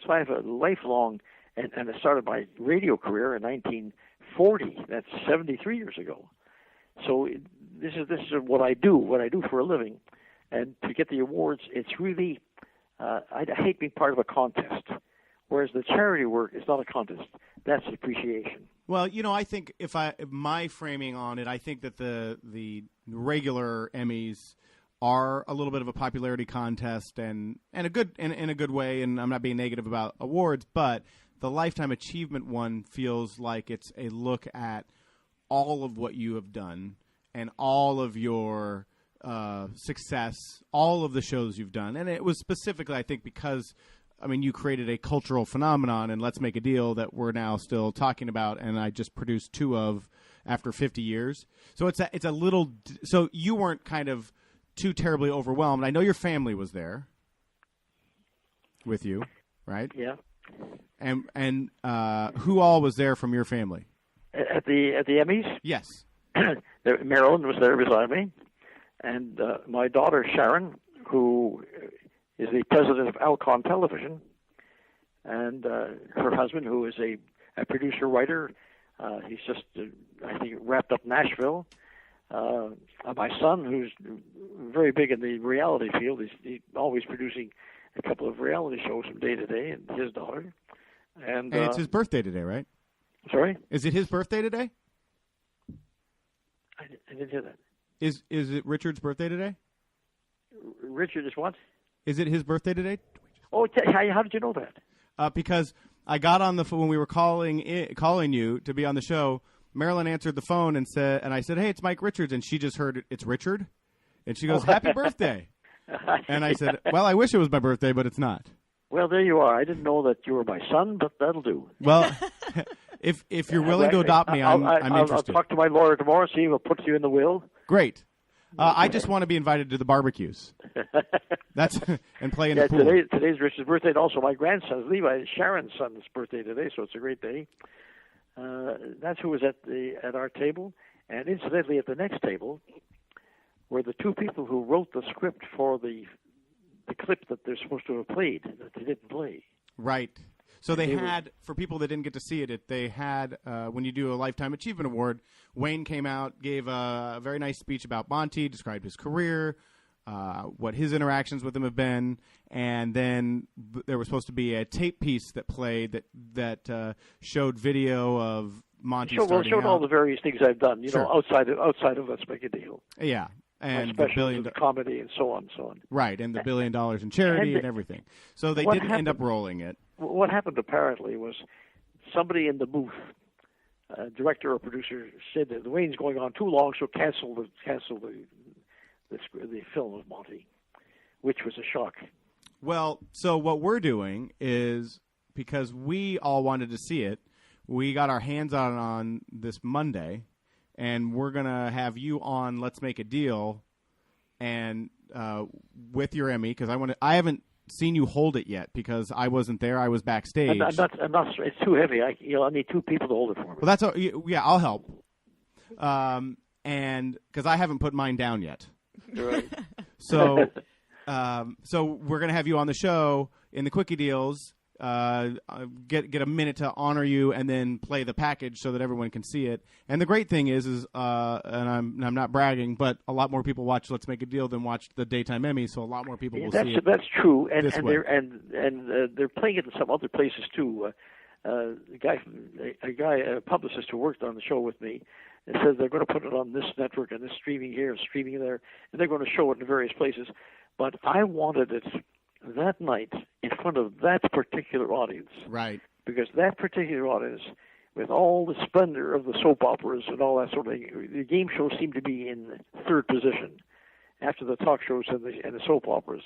So I have a lifelong, and I started my radio career in 1940. That's 73 years ago. So this is what I do for a living. And to get the awards, it's really, I hate being part of a contest. Whereas the charity work is not a contest. That's appreciation. Well, I think if my framing on it, I think that the regular Emmys are a little bit of a popularity contest and a good in a good way, and I'm not being negative about awards, but the Lifetime Achievement one feels like it's a look at all of what you have done and all of your success, all of the shows you've done. And it was specifically, I think, because you created a cultural phenomenon, and Let's Make a Deal that we're now still talking about, and I just produced 2 of after 50 years. So it's a little – so you weren't kind of too terribly overwhelmed. I know your family was there with you, right? Yeah. And who all was there from your family? At the Emmys? Yes. Marilyn was there beside me, and my daughter Sharon, who is the president of Alcon Television, and her husband, who is a producer writer. He's just, I think, wrapped up Nashville. My son, who's very big in the reality field, he's always producing a couple of reality shows from day to day, and his daughter. And it's his birthday today, right? Sorry? Is it his birthday today? I didn't hear that. Is it Richard's birthday today? Richard is what? Is it his birthday today? Oh, how did you know that? Because I got on the phone when we were calling you to be on the show. Marilyn answered the phone and I said, "Hey, it's Mike Richards," and she just heard it's Richard, and she goes, "Happy birthday!" And I said, "Well, I wish it was my birthday, but it's not." Well, there you are. I didn't know that you were my son, but that'll do. Well, if you're willing to adopt me, I'm interested. I'll talk to my lawyer tomorrow, see if he'll put you in the will. Great. I just want to be invited to the barbecues. And play in the pool. Today's Richard's birthday, and also my grandson's Levi, Sharon's son's birthday today, so it's a great day. That's who was at our table, and incidentally, at the next table were the 2 people who wrote the script for the clip that they're supposed to have played that they didn't play. Right. So they had, for people that didn't get to see it, they had, when you do a Lifetime Achievement Award, Wayne came out, gave a very nice speech about Monty, described his career, what his interactions with him have been, and then there was supposed to be a tape piece that played that showed video of Monty starting showed out. all the various things I've done, Sure. outside of Let's Make a Deal. Yeah. And my the $1 billion comedy and so on. Right, and the $1 billion in charity and everything. So they didn't end up rolling it. What happened apparently was somebody in the booth, director or producer, said that the Wayne's going on too long, so cancel the film of Monty, which was a shock. Well, so what we're doing is, because we all wanted to see it, we got our hands on this Monday, and we're going to have you on Let's Make a Deal and with your Emmy, because I haven't seen you hold it yet because I wasn't there. I was backstage. I'm not, it's too heavy. I need 2 people to hold it for me. Well, I'll help. And because I haven't put mine down yet. Right. So we're going to have you on the show in the Quickie Deals. Get a minute to honor you, and then play the package so that everyone can see it. And the great thing is, and I'm not bragging, but a lot more people watch Let's Make a Deal than watch the daytime Emmy, so a lot more people will see it. That's true, and they're playing it in some other places too. A publicist who worked on the show with me, and says they're going to put it on this network and this streaming here and streaming there, and they're going to show it in various places. But I wanted it that night in front of that particular audience. Right. Because that particular audience, with all the splendor of the soap operas and all that sort of thing, the game shows seemed to be in 3rd position after the talk shows and the soap operas.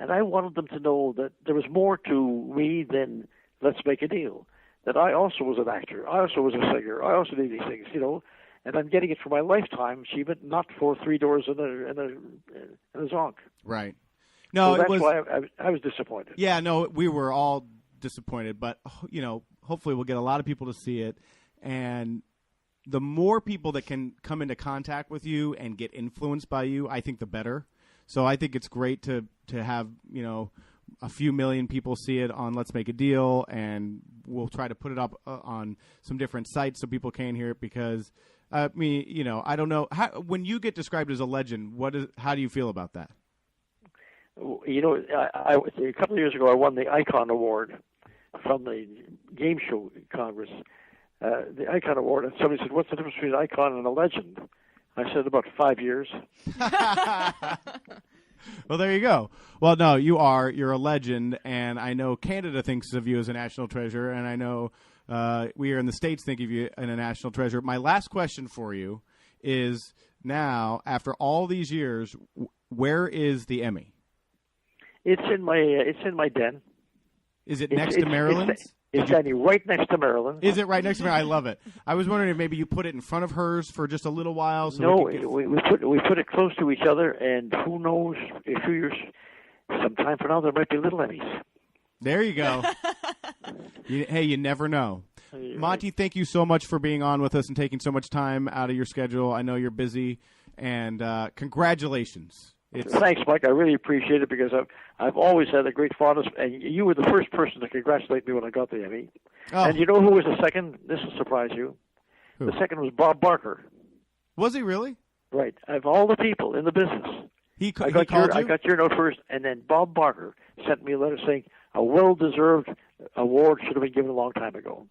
And I wanted them to know that there was more to me than Let's Make a Deal. That I also was an actor. I also was a singer. I also did these things, And I'm getting it for my lifetime achievement, not for 3 doors and a zonk. Right. No, so that's it was, why I was disappointed. Yeah, no, we were all disappointed, but hopefully we'll get a lot of people to see it, and the more people that can come into contact with you and get influenced by you, I think the better. So I think it's great to have a few million people see it on Let's Make a Deal, and we'll try to put it up on some different sites so people can hear it. Because I don't know when you get described as a legend, how do you feel about that? I a couple of years ago, I won the Icon Award from the Game Show Congress, the Icon Award, and somebody said, "What's the difference between an icon and a legend?" I said, "About 5 years." Well, there you go. Well, no, you're a legend, and I know Canada thinks of you as a national treasure, and I know we here in the States think of you as a national treasure. My last question for you is, now, after all these years, where is the Emmy? It's in my den. Is it next to Marilyn's? It's standing right next to Marilyn. Is it right next to Marilyn? I love it. I was wondering if maybe you put it in front of hers for just a little while. So we put it close to each other, and who knows, a few years, sometime from now, there might be little Emmys. There you go. Hey, you never know. Monty, thank you so much for being on with us and taking so much time out of your schedule. I know you're busy, and congratulations. Thanks, Mike. I really appreciate it because I've always had a great fondness, and you were the first person to congratulate me when I got the Emmy. Oh. And you know who was the second? This will surprise you. Who? The second was Bob Barker. Was he really? Right. Of all the people in the business, I got your note first, and then Bob Barker sent me a letter saying a well-deserved award should have been given a long time ago.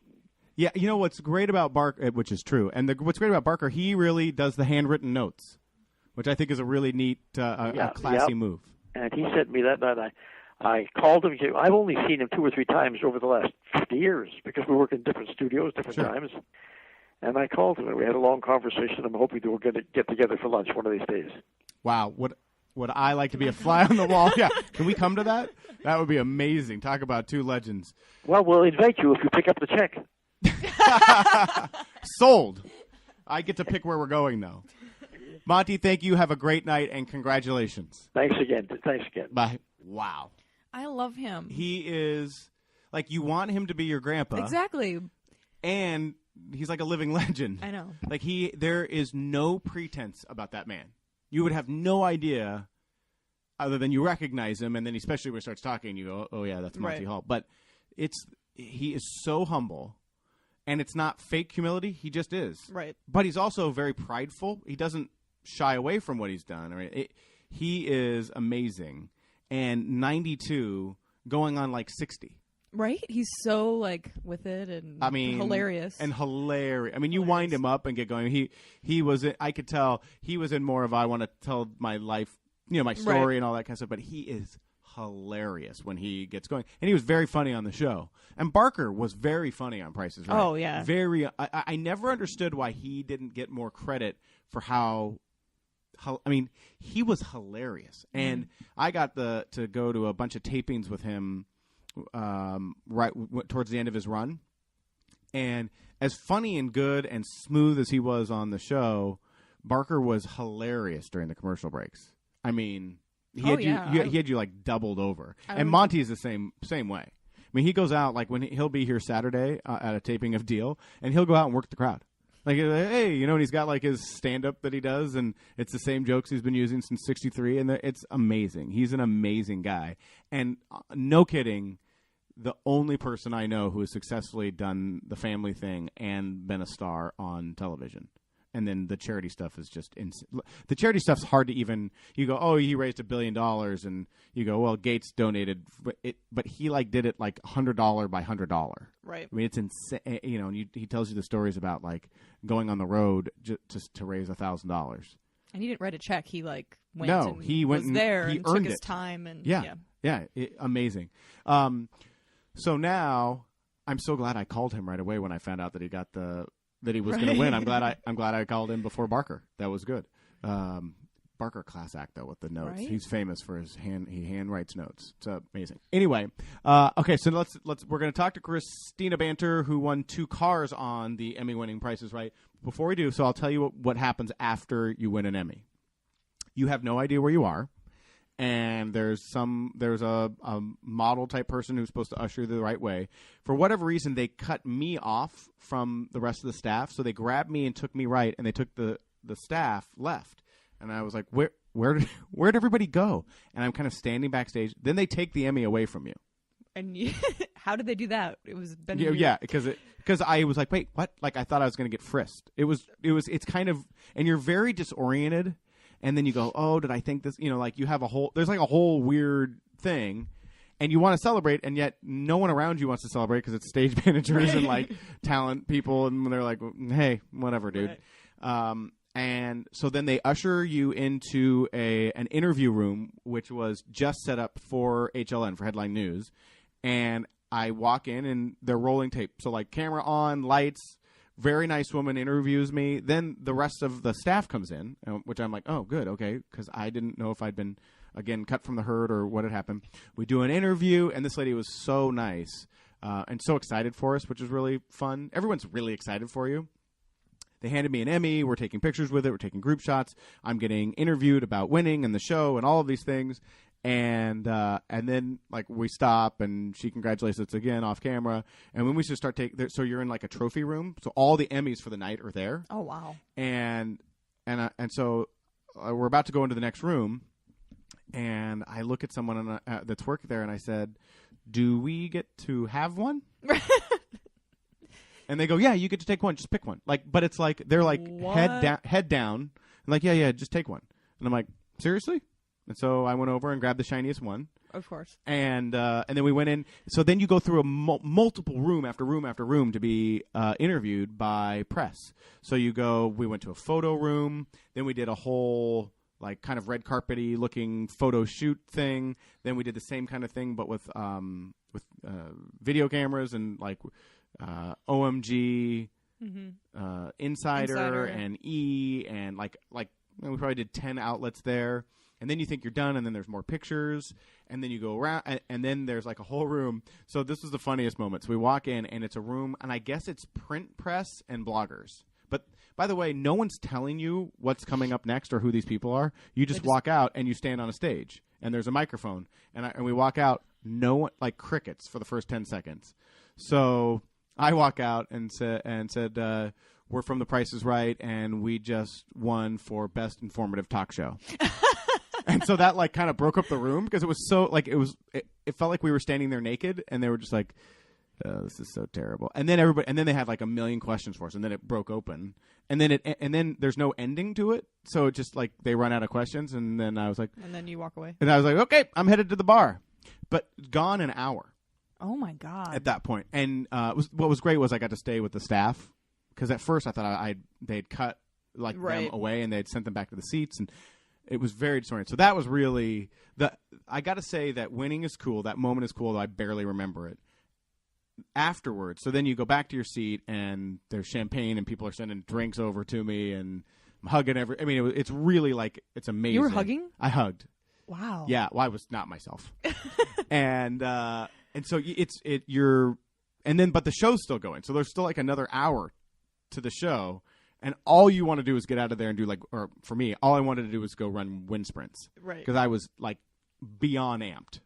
Yeah, you know what's great about Barker, which is true, and what's great about Barker, he really does the handwritten notes, which I think is a really neat, classy move. And he sent me that, and I called him. I've only seen him 2 or 3 times over the last 50 years because we work in different studios, different times. And I called him, and we had a long conversation. I'm hoping that we're going to get together for lunch one of these days. Wow, would I like to be a fly on the wall? Yeah, can we come to that? That would be amazing. Talk about 2 legends. Well, we'll invite you if you pick up the check. Sold. I get to pick where we're going, though. Monty, thank you. Have a great night, and congratulations. Thanks again. Bye. Wow. I love him. He is, you want him to be your grandpa. Exactly. And he's like a living legend. I know. There is no pretense about that man. You would have no idea other than you recognize him, and then especially when he starts talking, you go, oh yeah, that's Monty Hall. But he is so humble. And it's not fake humility. He just is. Right. But he's also very prideful. He doesn't shy away from what he's done. Right? He is amazing. And 92, going on 60. Right? He's so with it and hilarious. And hilarious. I mean, you wind him up and get going. He was. I could tell he was in more of I want to tell my life, my story and all that kind of stuff. But he is hilarious when he gets going, and he was very funny on the show. And Barker was very funny on Price is Right. Oh yeah, very. I never understood why he didn't get more credit for how. I mean, he was hilarious, and I got to go to a bunch of tapings with him towards the end of his run. And as funny and good and smooth as he was on the show, Barker was hilarious during the commercial breaks. I mean. He had you doubled over, and Monty is the same way. I mean, he goes out when he'll be here Saturday at a taping of Deal, and he'll go out and work the crowd. Hey, and he's got his stand up that he does, and it's the same jokes he's been using since '63, and it's amazing. He's an amazing guy, and no kidding, the only person I know who has successfully done the family thing and been a star on television. And then the charity stuff is just the charity stuff's hard to even. You go, oh, he raised $1 billion, and you go, well, Gates donated it, but he did it $100 by $100. Right. I mean, it's insane. And he tells you the stories about going on the road just to raise $1,000. And he didn't write a check. He went. No, and he went was there he and earned took his it. time and Amazing. So now I'm so glad I called him right away when I found out that he was going to win. I'm glad I called him before Barker. That was good. Barker class act though with the notes. Right? He's famous for his he handwrites notes. It's amazing. Anyway, okay, so we're going to talk to Christina Banter, who won 2 cars on the Emmy-winning Price is Right. Before we do, so I'll tell you what happens after you win an Emmy. You have no idea where you are, and there's a model type person who's supposed to usher you the right way. For whatever reason, they cut me off from the rest of the staff, so they grabbed me and took me right, and they took the staff left. And I was like, where'd everybody go? And I'm kind of standing backstage. Then they take the Emmy away from you. And how did they do that? It was because I was like, wait, what? Like I thought I was going to get frisked. It's kind of, and you're very disoriented. And then you go, oh, did I think this? Like you have there's like a whole weird thing. And you want to celebrate, and yet no one around you wants to celebrate because it's stage managers and like talent people. And they're like, hey, whatever, dude. Right. And so then they usher you into an interview room, which was just set up for HLN, for Headline News. And I walk in, and they're rolling tape. So, like, camera on, lights, very nice woman interviews me. Then the rest of the staff comes in, which I'm like, oh, good, okay, because I didn't know if I'd been, again, cut from the herd or what had happened. We do an interview, and this lady was so nice and so excited for us, which was really fun. Everyone's really excited for you. They handed me an Emmy. We're taking pictures with it. We're taking group shots. I'm getting interviewed about winning and the show and all of these things. And then like we stop and she congratulates us again off camera. And when we should start so you're in like a trophy room. So all the Emmys for the night are there. Oh wow! And so we're about to go into the next room. And I look at someone that's working there, and I said, "Do we get to have one?" And they go, yeah, you get to take one. Just pick one. Like, but it's like they're like head down. And like, yeah, just take one. And I'm like, seriously? And so I went over and grabbed the shiniest one. Of course. And then we went in. So then you go through a multiple room after room after room to be interviewed by press. So we went to a photo room. Then we did a whole like kind of red carpety looking photo shoot thing. Then we did the same kind of thing, but with video cameras and like. OMG, Insider, and E, and like we probably did 10 outlets there. And then you think you're done, and then there's more pictures, and then you go around, and then there's like a whole room. So this was the funniest moment. So we walk in, and it's a room, and I guess it's print press and bloggers. But by the way, no one's telling you what's coming up next or who these people are. You just walk out, and you stand on a stage, and there's a microphone, and we walk out. No one, like crickets for the first 10 seconds. So. I walk out and said, we're from The Price is Right, and we just won for Best Informative Talk Show. And so that like kind of broke up the room because it was so like it felt like we were standing there naked, and they were just like, oh, this is so terrible. And then they had like a million questions for us, and then it broke open, and then there's no ending to it, so it just like they run out of questions, and then I was like, and then you walk away, and I was like, okay, I'm headed to the bar, but gone an hour. Oh my god! At that point, and what was great was I got to stay with the staff because at first I thought they'd cut like them away and they'd sent them back to the seats, and it was very disorienting. So that was really I got to say that winning is cool. That moment is cool, though I barely remember it. Afterwards, so then you go back to your seat and there's champagne and people are sending drinks over to me and I'm hugging I mean, it's really like it's amazing. You were hugging? I hugged. Wow. Yeah. Well, I was not myself. And so but the show's still going. So there's still like another hour to the show. And all you want to do is get out of there and do or for me, all I wanted to do was go run wind sprints. Right. Because I was like beyond amped.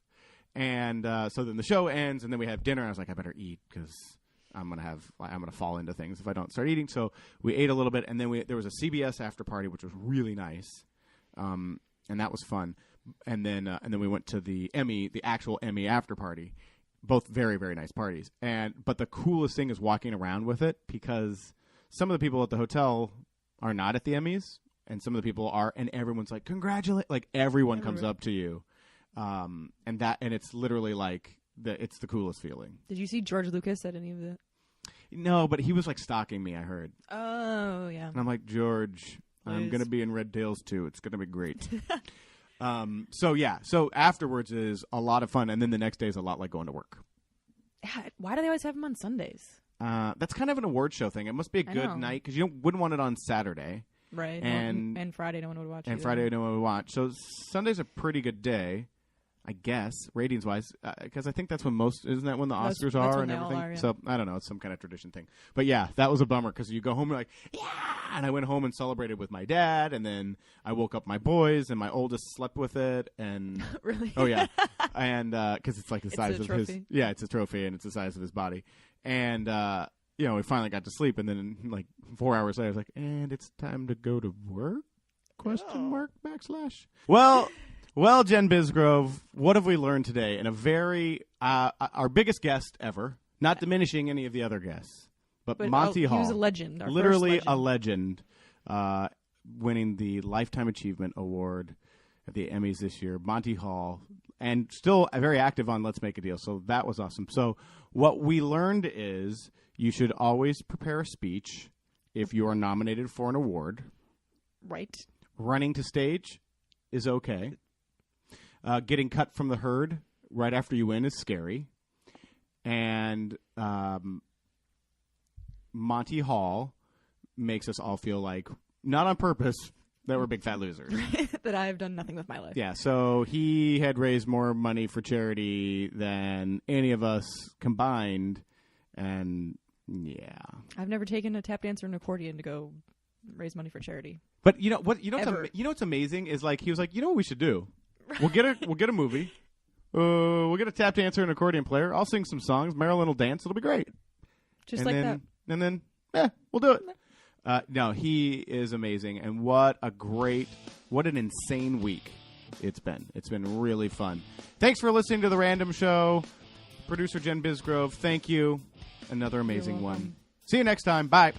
And so then the show ends and then we have dinner. And I was like, I better eat because I'm going to fall into things if I don't start eating. So we ate a little bit. And then there was a CBS after party, which was really nice. And that was fun. And then we went to the actual Emmy after party. Both very, very nice parties. But the coolest thing is walking around with it because some of the people at the hotel are not at the Emmys and some of the people are, and everyone's like, congratulate, like everyone comes up to you. And it's literally like it's the coolest feeling. Did you see George Lucas at any of the? No, but he was like stalking me, I heard. Oh, yeah. And I'm like, George, I'm going to be in Red Tails too. It's going to be great. So afterwards is a lot of fun, and then the next day is a lot like going to work. Why do they always have them on Sundays? That's kind of an award show thing. It must be a good night because you wouldn't want it on Saturday. Right. And Friday, no one would watch. And either. Friday, no one would watch. So Sunday's a pretty good day, I guess, ratings-wise, because I think that's when isn't that when the Oscars are and everything? Are, yeah. So, I don't know, it's some kind of tradition thing. But yeah, that was a bummer, because you go home and you're like, yeah! And I went home and celebrated with my dad, and then I woke up my boys, and my oldest slept with it, and... Really? Oh, yeah. And, because it's like the size of trophy. his... Yeah, it's a trophy, and it's the size of his body. And, we finally got to sleep, and then, like, 4 hours later, I was like, and it's time to go to work? ? Well, Jen Bisgrove, what have we learned today? And a very, our biggest guest ever, not diminishing any of the other guests, but Monty Hall. He was a legend. Literally a legend, winning the Lifetime Achievement Award at the Emmys this year. Monty Hall, and still very active on Let's Make a Deal. So that was awesome. So what we learned is you should always prepare a speech if you are nominated for an award. Right. Running to stage is okay. Getting cut from the herd right after you win is scary. And Monty Hall makes us all feel like, not on purpose, that we're big fat losers. That I have done nothing with my life. Yeah, so he had raised more money for charity than any of us combined. And, yeah. I've never taken a tap dancer and accordion to go raise money for charity. But you know what's amazing is, like, he was like, you know what we should do? We'll get a movie. We'll get a tap dancer and accordion player. I'll sing some songs. Marilyn will dance. It'll be great. Just like that. And then, we'll do it. No, he is amazing. And what an insane week it's been. It's been really fun. Thanks for listening to The Randumb Show. Producer Jen Bisgrove, thank you. Another amazing one. See you next time. Bye.